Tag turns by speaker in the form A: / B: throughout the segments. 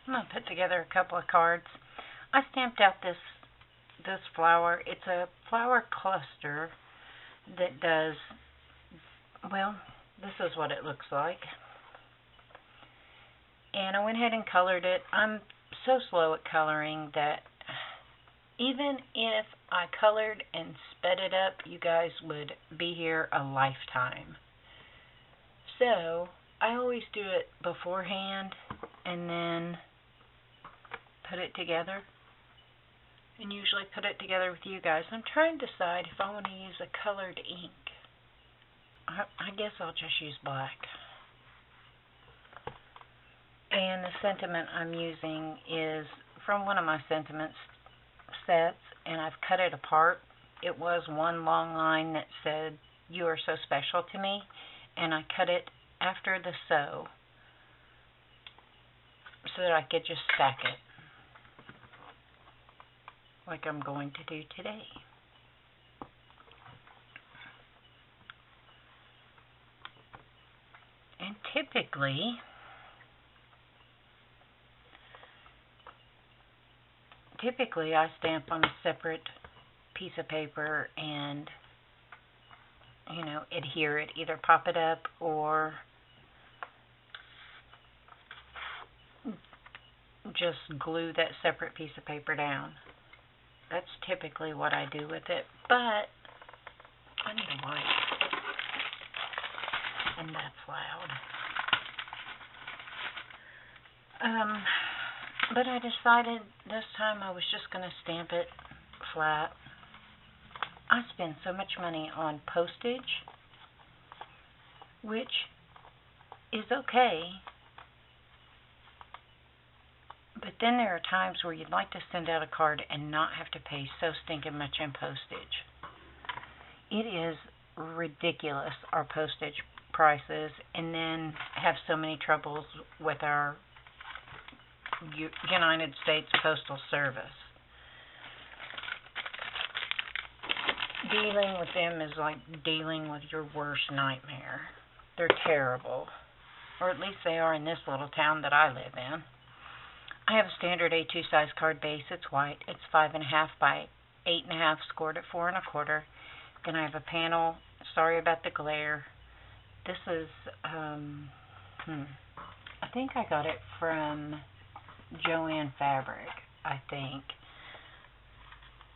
A: I'm going to put together a couple of cards. I stamped out this flower. It's a flower cluster that does, well, this is what it looks like. And I went ahead and colored it. I'm so slow at coloring that even if I colored and sped it up, you guys would be here a lifetime. So I always do it beforehand and then put it together, and usually put it together with you guys. I'm trying to decide if I want to use a colored ink. I guess I'll just use black. And the sentiment I'm using is from one of my sentiment sets, and I've cut it apart. It was one long line that said, "You are so special to me," and I cut it after the so that I could just stack it like I'm going to do today. And typically I stamp on a separate piece of paper and, adhere it, either pop it up or just glue that separate piece of paper down. That's typically what I do with it, but I need a wipe, and that's loud. But I decided this time I was just going to stamp it flat. I spend so much money on postage, which is okay, but then there are times where you'd like to send out a card and not have to pay so stinking much in postage. It is ridiculous, our postage prices, and then have so many troubles with our United States Postal Service. Dealing with them is like dealing with your worst nightmare. They're terrible, or at least they are in this little town that I live in. I have a standard A2 size card base. It's white. It's 5.5 by 8.5, scored at 4 1/4. Then I have a panel. Sorry about the glare. This is, I think I got it from Joann Fabric, I think.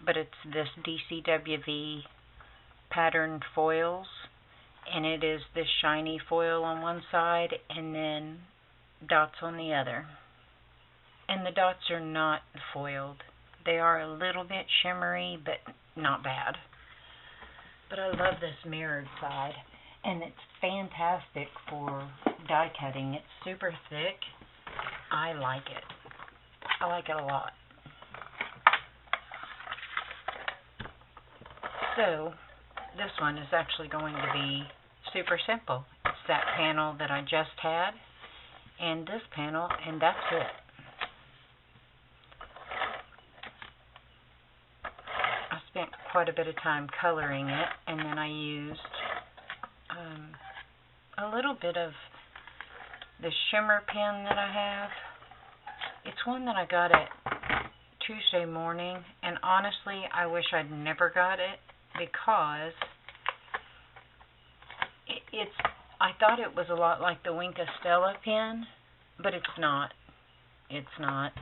A: But it's this DCWV patterned foils, and it is this shiny foil on one side and then dots on the other. And the dots are not foiled. They are a little bit shimmery, but not bad. But I love this mirrored side, and it's fantastic for die cutting. It's super thick. I like it. I like it a lot. So this one is actually going to be super simple. It's that panel that I just had, and this panel, and that's it. I spent quite a bit of time coloring it, and then I used a little bit of the shimmer pen that I have. It's one that I got at Tuesday morning, and honestly, I wish I'd never got it, because I thought it was a lot like the Wink of Stella pen, but it's not. It's not.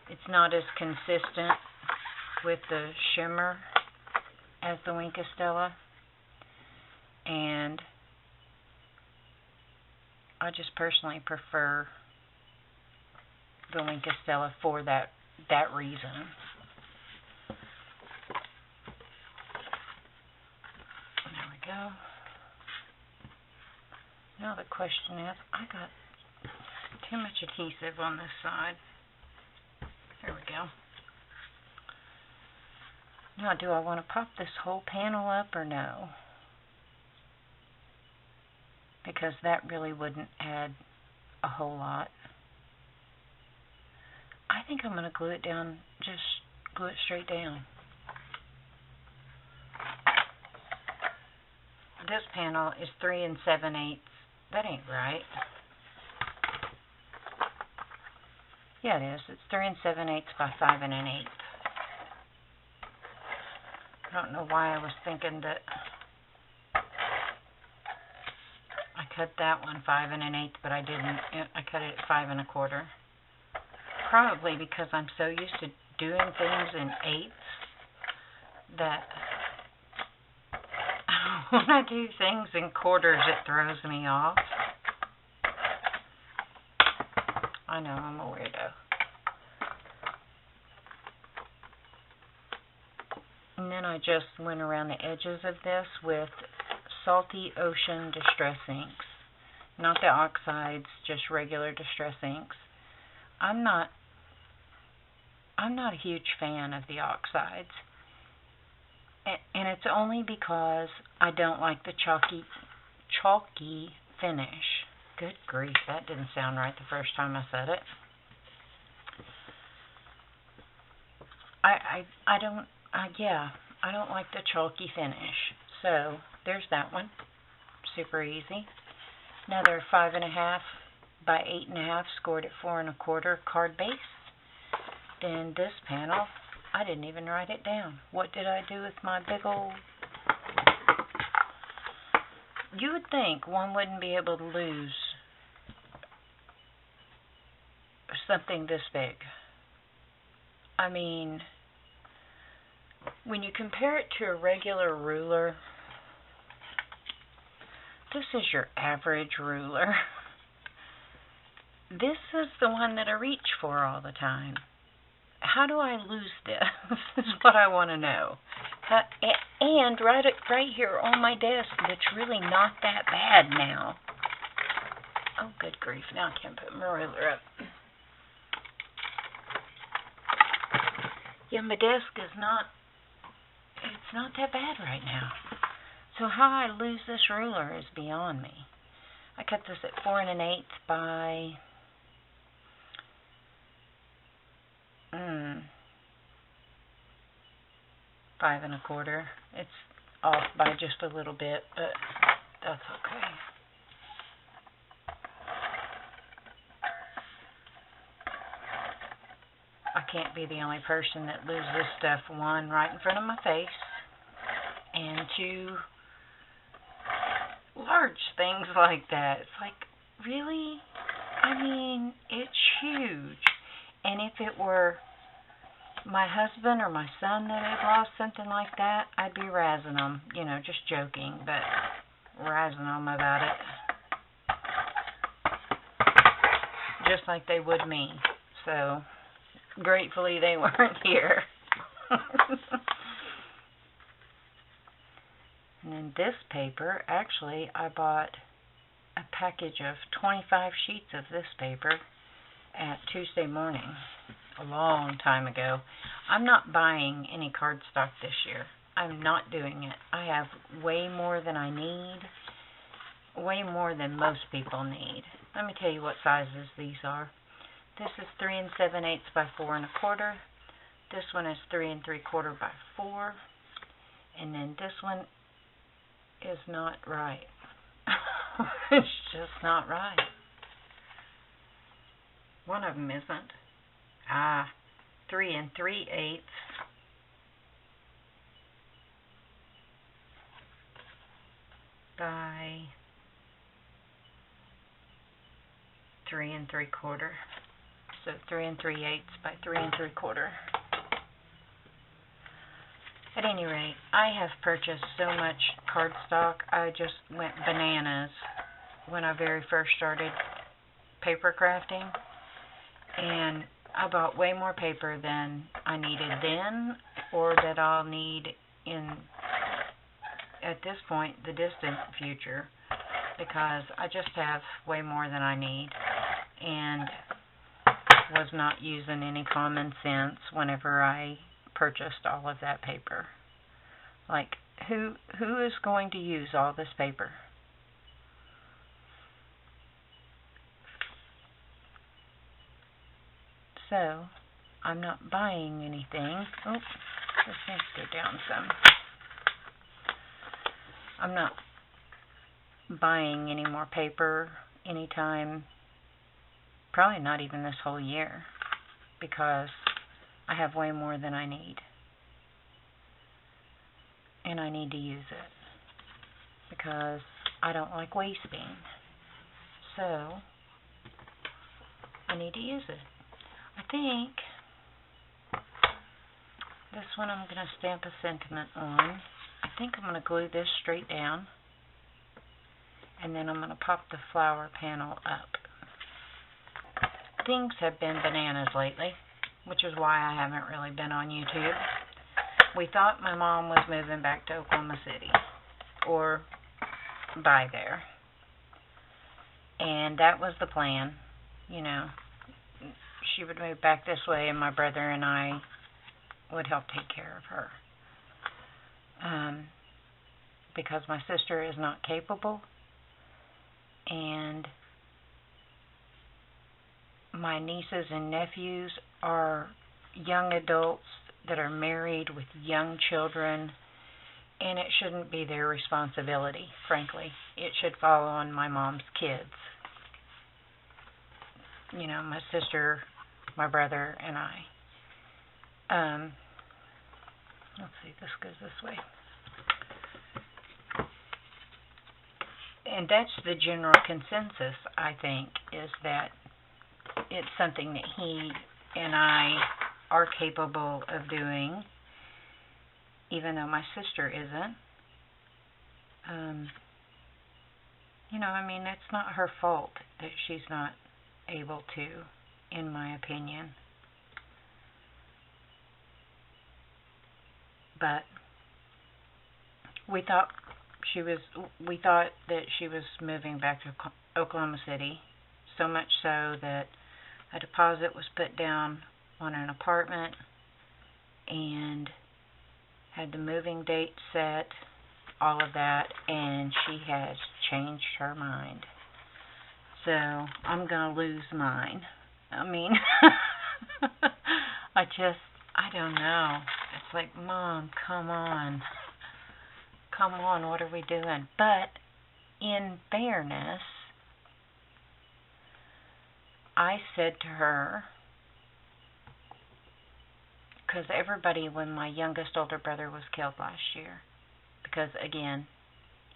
A: It's not as consistent with the shimmer as the Wink of Stella, and I just personally prefer the Wink of Stella for that reason. There we go. Now the question is, I got too much adhesive on this side. There we go. Now, do I want to pop this whole panel up or no? Because that really wouldn't add a whole lot. I think I'm going to glue it down, just glue it straight down. This panel is 3 7/8. That ain't right. Yeah, it is. It's 3 7/8 by 5 1/8. I don't know why I was thinking that I cut that one 5 1/8, but I didn't. I cut it at 5 1/4. Probably because I'm so used to doing things in eighths that when I do things in quarters, it throws me off. I know, I'm a weirdo. And then I just went around the edges of this with Salty Ocean Distress Inks. Not the oxides, just regular Distress Inks. I'm not a huge fan of the oxides. And it's only because I don't like the chalky finish. Good grief, that didn't sound right the first time I said it. I don't like the chalky finish. So there's that one. Super easy. Another 5 1/2 by 8 1/2 scored at 4 1/4 card base. Then this panel, I didn't even write it down. What did I do with my big old... You would think one wouldn't be able to lose something this big. I mean, when you compare it to a regular ruler, this is your average ruler. This is the one that I reach for all the time. How do I lose this? Is what I want to know. And right here on my desk, it's really not that bad now. Oh, good grief. Now I can't put my ruler up. Yeah, my desk is it's not that bad right now. So how I lose this ruler is beyond me. I cut this at 4 1/8 by 5 1/4. It's off by just a little bit, but that's okay. I can't be the only person that loses stuff, one, right in front of my face, and two, large things like that. It's like, really? I mean, it's huge. And if it were my husband or my son that had lost something like that, I'd be razzing them, just joking, but razzing them about it. Just like they would me. So, gratefully they weren't here. And then this paper, actually, I bought a package of 25 sheets of this paper at Tuesday morning, a long time ago. I'm not buying any cardstock this year. I'm not doing it. I have way more than I need, way more than most people need. Let me tell you what sizes these are. This is 3 7/8 by 4 1/4. This one is 3 3/4 by 4. And then this one is not right. It's just not right. One of them isn't. 3 3/8 by 3 3/4. So 3 3/8 by 3 3/4. At any rate, I have purchased so much cardstock, I just went bananas when I very first started paper crafting. And I bought way more paper than I needed then, or that I'll need at this point, the distant future, because I just have way more than I need, and was not using any common sense whenever I purchased all of that paper. Like, who is going to use all this paper? So, I'm not buying anything. Oh, this needs to go down some. I'm not buying any more paper anytime, probably not even this whole year. because I have way more than I need. And I need to use it because I don't like wasting. So I need to use it. I think this one I'm going to stamp a sentiment on. I think I'm going to glue this straight down, and then I'm going to pop the flower panel up. Things have been bananas lately, which is why I haven't really been on YouTube. We thought my mom was moving back to Oklahoma City, or by there. And that was the plan, you know. She would move back this way, and my brother and I would help take care of her. Because my sister is not capable, and my nieces and nephews are young adults that are married with young children, and it shouldn't be their responsibility, frankly. It should fall on my mom's kids. You know, my sister, my brother, and I. Let's see, this goes this way. And that's the general consensus, I think, is that it's something that he and I are capable of doing, even though my sister isn't. You know, I mean, that's not her fault that she's not able to, in my opinion. But we thought that she was moving back to Oklahoma City, so much so that a deposit was put down on an apartment and had the moving date set, all of that, and she has changed her mind. So I'm going to lose mine. I mean, I don't know. It's like, Mom, come on. Come on, what are we doing? But in fairness, I said to her, because everybody, when my youngest older brother was killed last year, because again,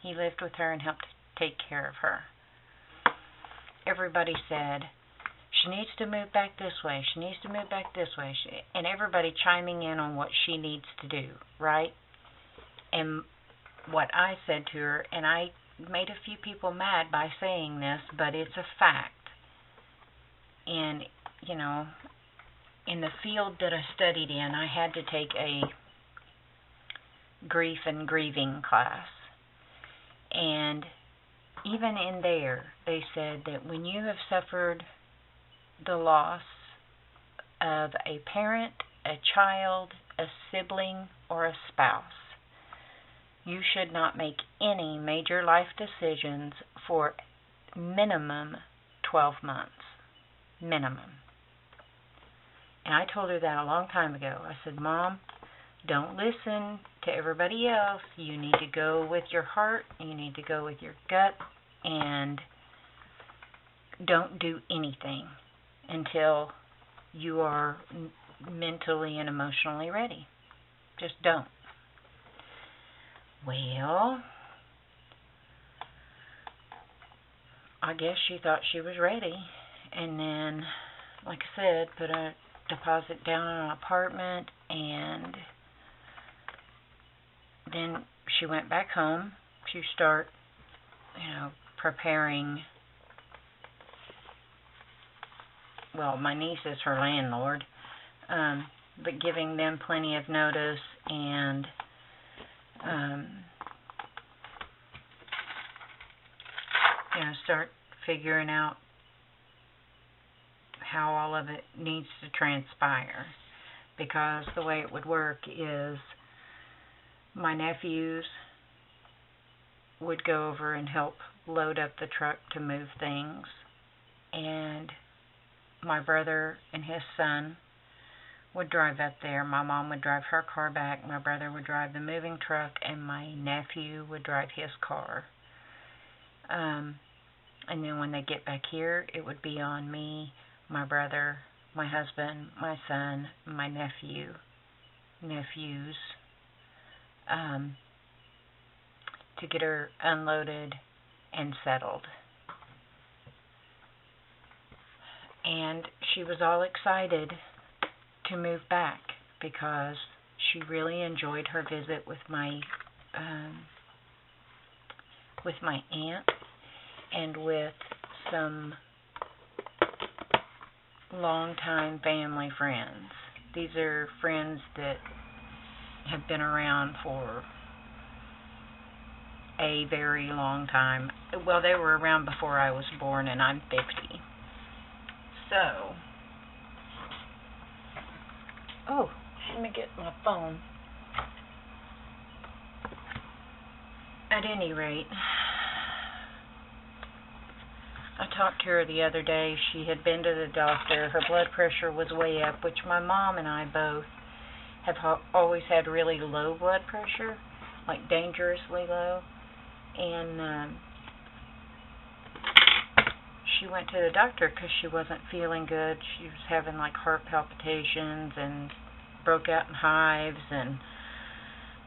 A: he lived with her and helped take care of her. Everybody said, she needs to move back this way, she needs to move back this way, and everybody chiming in on what she needs to do, right? And what I said to her, and I made a few people mad by saying this, but it's a fact. And, you know, in the field that I studied in, I had to take a grief and grieving class. And even in there, they said that when you have suffered the loss of a parent, a child, a sibling, or a spouse, you should not make any major life decisions for minimum 12 months. Minimum. And I told her that a long time ago. I said, Mom, don't listen to everybody else. You need to go with your heart. You need to go with your gut. And don't do anything until you are mentally and emotionally ready. Just don't. Well, I guess she thought she was ready. And then, like I said, put a deposit down on an apartment, and then she went back home to start, preparing. Well, my niece is her landlord, but giving them plenty of notice and start figuring out how all of it needs to transpire. Because the way it would work is my nephews would go over and help load up the truck to move things, and my brother and his son would drive up there. My mom would drive her car back, my brother would drive the moving truck, and my nephew would drive his car. And then when they get back here, it would be on me, my brother, my husband, my son, my nephews, to get her unloaded and settled. And she was all excited to move back because she really enjoyed her visit with my aunt and with some longtime family friends. These are friends that have been around for a very long time. Well, they were around before I was born, and I'm 50. So, let me get my phone. At any rate, I talked to her the other day. She had been to the doctor. Her blood pressure was way up, which my mom and I both have always had really low blood pressure, like dangerously low. And she went to the doctor because she wasn't feeling good. She was having like heart palpitations and broke out in hives and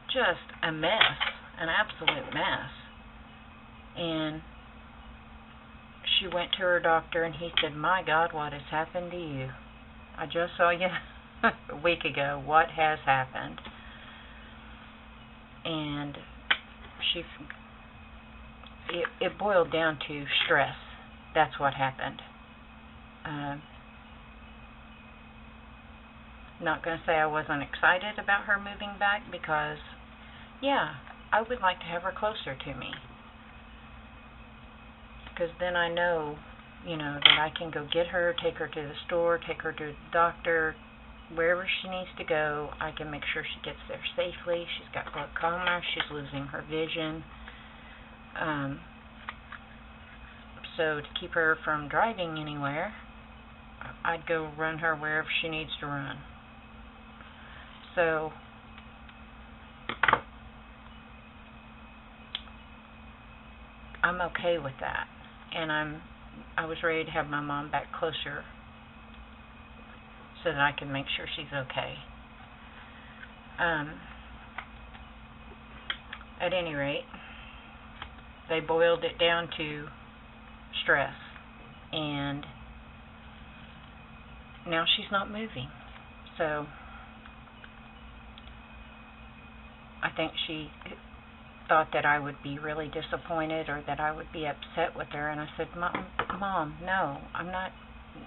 A: just a mess, an absolute mess. And she went to her doctor and he said, "My God, what has happened to you? I just saw you a week ago. What has happened?" And it boiled down to stress. That's what happened. Not going to say I wasn't excited about her moving back because, yeah, I would like to have her closer to me. Because then I know, that I can go get her, take her to the store, take her to the doctor, wherever she needs to go. I can make sure she gets there safely. She's got glaucoma. She's losing her vision. So to keep her from driving anywhere, I'd go run her wherever she needs to run. So I'm okay with that. And I was ready to have my mom back closer so that I can make sure she's okay. At any rate, they boiled it down to stress, and now she's not moving. So I think she thought that I would be really disappointed or that I would be upset with her, and I said, Mom, no, I'm not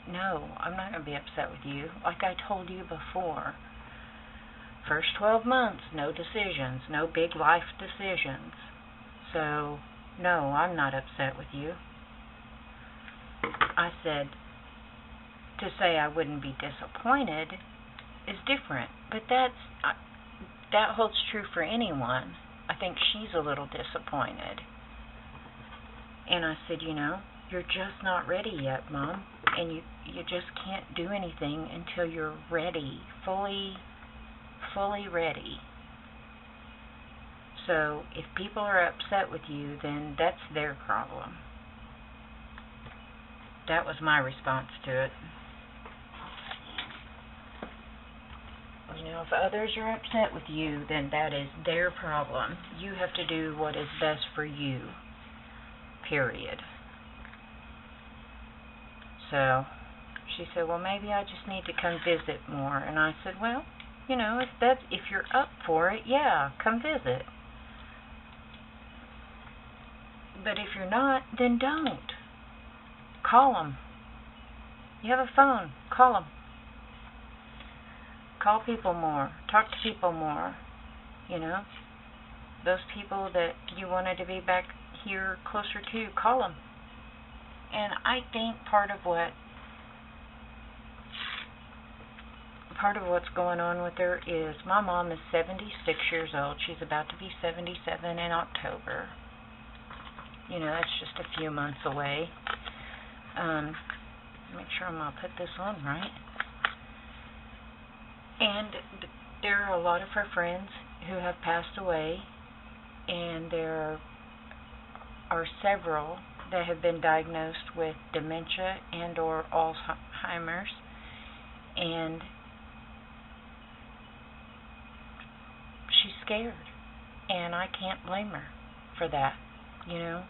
A: going to be upset with you. Like I told you before, first 12 months, no decisions, no big life decisions. So, no, I'm not upset with you. I said, to say I wouldn't be disappointed is different, but that holds true for anyone. I think she's a little disappointed. And I said, you're just not ready yet, Mom, and you just can't do anything until you're ready, fully ready. So if people are upset with you, then that's their problem. That was my response to it. If others are upset with you, then that is their problem. You have to do what is best for you, period. So she said, well, maybe I just need to come visit more. And I said, well, if you're up for it, yeah, come visit. But if you're not, then don't. Call them. You have a phone. Call them. Call people more. Talk to people more. Those people that you wanted to be back here closer to, call them. And I think part of what's going on with her is my mom is 76 years old. She's about to be 77 in October. That's just a few months away. Make sure I'm going to put this on right. And there are a lot of her friends who have passed away, and there are several that have been diagnosed with dementia and or Alzheimer's. And she's scared. And I can't blame her for that, you know.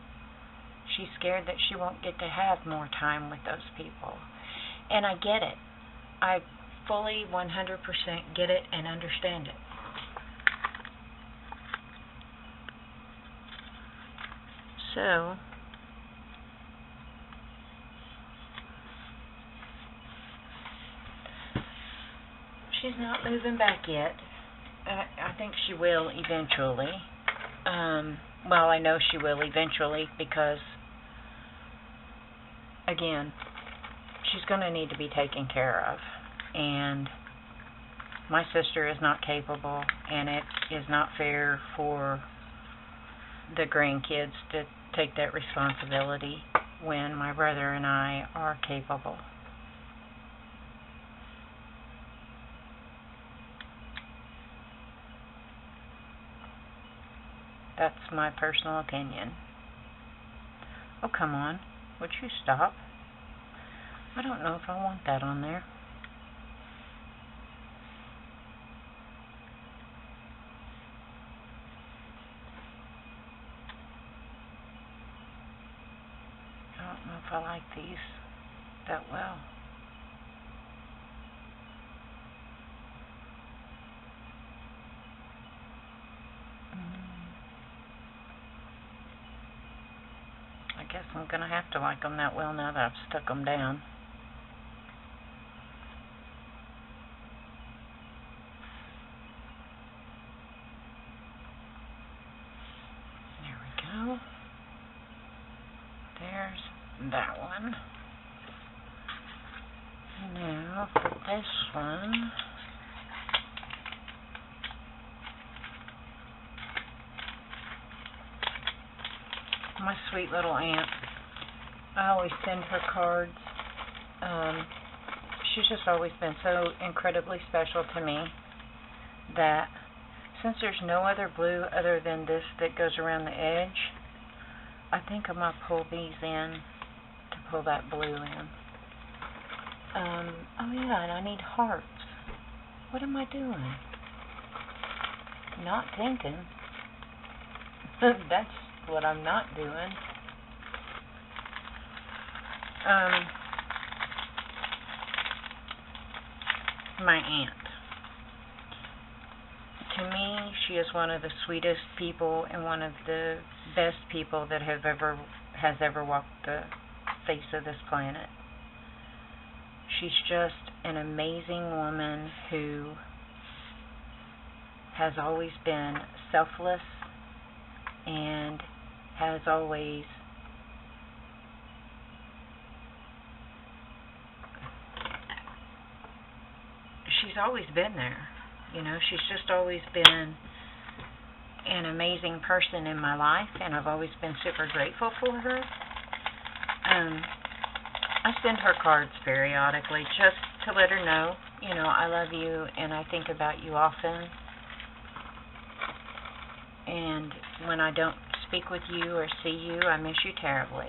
A: She's scared that she won't get to have more time with those people. And I get it. I fully 100% get it and understand it. So, she's not moving back yet. I think she will eventually. Well, I know she will eventually because, again, she's going to need to be taken care of. And my sister is not capable, and it is not fair for the grandkids to take that responsibility when my brother and I are capable. That's my personal opinion. Oh, come on. Would you stop? I don't know if I want that on there. I don't know if I like these that well. I guess I'm going to have to like them that well now that I've stuck them down. There we go. There's that one. Now for this one. My sweet little aunt. I always send her cards. She's just always been so incredibly special to me that since there's no other blue other than this that goes around the edge, I think I'm going to pull these in to pull that blue in. Oh yeah, and I need hearts. What am I doing? Not thinking. That's what I'm not doing. My aunt. To me, she is one of the sweetest people and one of the best people that has ever walked the face of this planet. She's just an amazing woman who has always been selfless and has always been there. You know, she's just always been an amazing person in my life, and I've always been super grateful for her. I send her cards periodically just to let her know, you know, I love you and I think about you often. And when I don't speak with you or see you, I miss you terribly.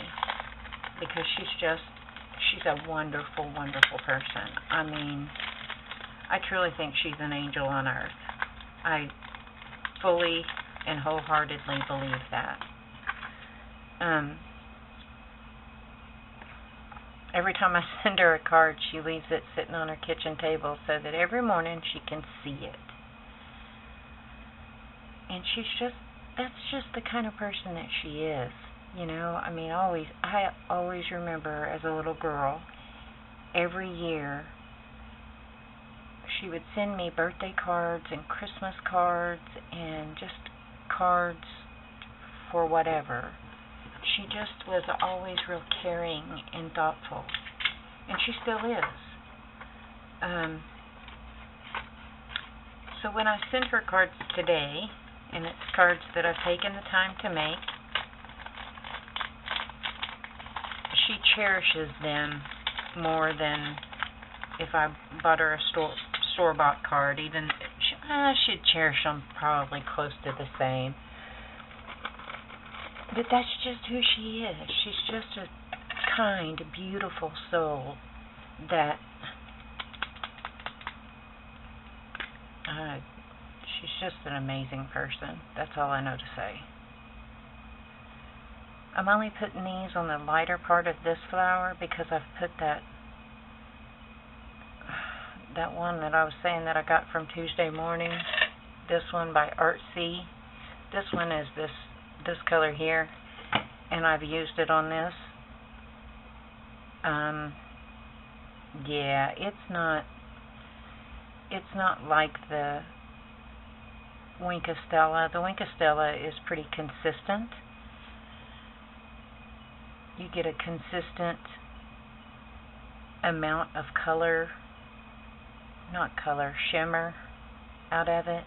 A: Because she's a wonderful, wonderful person. I mean, I truly think she's an angel on earth. I fully and wholeheartedly believe that. Every time I send her a card, she leaves it sitting on her kitchen table so that every morning she can see it. And that's just the kind of person that she is. You know, I mean, I always remember as a little girl, every year, she would send me birthday cards and Christmas cards and just cards for whatever. She just was always real caring and thoughtful. And she still is. So when I send her cards today, and it's cards that I've taken the time to make, she cherishes them more than if I bought her a store-bought card. Even she'd cherish them probably close to the same. But that's just who she is. She's just a kind, beautiful soul that She's just an amazing person. That's all I know to say. I'm only putting these on the lighter part of this flower because I've put that one that I was saying that I got from Tuesday morning. This one by Artsy. This one is this color here, and I've used it on this. Yeah, it's not like the Winkostella. The Winkostella is pretty consistent. You get a consistent amount of shimmer out of it.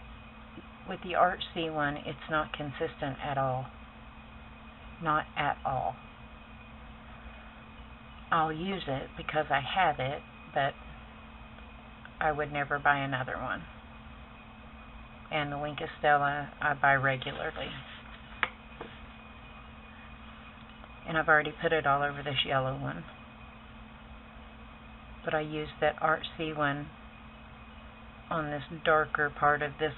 A: With the Artsy one, it's not consistent at all. Not at all. I'll use it because I have it, but I would never buy another one. And the Winkostella I buy regularly. And I've already put it all over this yellow one. But I used that Artsy one on this darker part of this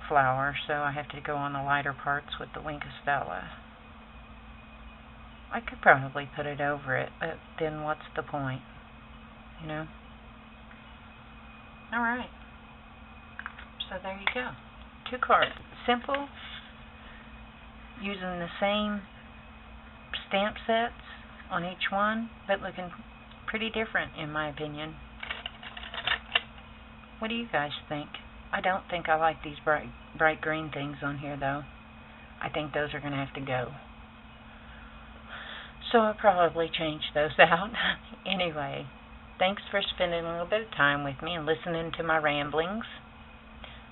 A: flower, so I have to go on the lighter parts with the Winkostella. I could probably put it over it, but then what's the point? You know? Alright. So there you go. 2 cards. Simple. Using the same stamp sets on each one, but looking pretty different in my opinion. What do you guys think? I don't think I like these bright green things on here though. I think those are going to have to go. So I'll probably change those out. Anyway, thanks for spending a little bit of time with me and listening to my ramblings.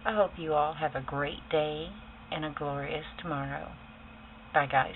A: I hope you all have a great day and a glorious tomorrow. Bye guys.